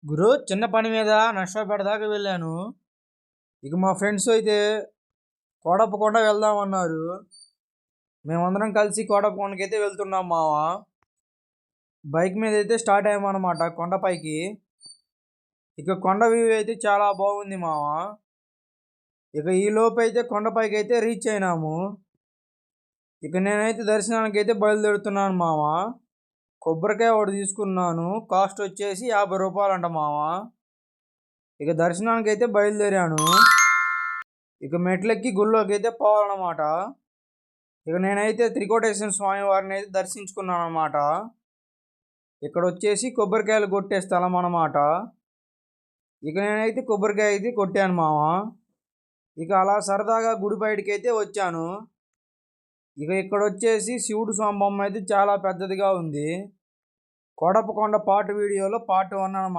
గురు చిన్న పని మీద నర్సాపేట దాకా వెళ్ళాను. ఇక మా ఫ్రెండ్స్ అయితే కోడపకొండ వెళ్దామన్నారు. మేమందరం కలిసి కోడపకొండకి అయితే వెళ్తున్నాం మావా. బైక్ మీద అయితే స్టార్ట్ అయ్యామన్నమాట కొండపైకి. ఇక కొండ వ్యూ అయితే చాలా బాగుంది మావా. ఇక ఈ లోపు అయితే కొండపైకి అయితే రీచ్ అయినాము. ఇక నేనైతే దర్శనానికి అయితే బయలుదేరుతున్నాను మావా. కొబ్బరికాయ ఒకటి తీసుకున్నాను, కాస్ట్ వచ్చేసి 50 రూపాయలు అంట మావా. ఇక దర్శనానికి అయితే బయలుదేరాను. ఇక మెట్లెక్కి గుళ్ళోకి అయితే పోవాలన్నమాట. ఇక నేనైతే త్రికోటేశ్వర స్వామి వారిని అయితే దర్శించుకున్నాను అనమాట. ఇక్కడ వచ్చేసి కొబ్బరికాయలు కొట్టే స్థలం అన్నమాట. ఇక నేనైతే కొబ్బరికాయ అయితే కొట్టాను మామ. ఇక అలా సరదాగా గుడి బయటికి అయితే వచ్చాను. ఇక ఇక్కడ వచ్చేసి శివుడు స్వామి బొమ్మ అయితే చాలా పెద్దదిగా ఉంది. కోడపకొండ పార్ట్ వీడియోలో పార్ట్ 1 అన్నమాట.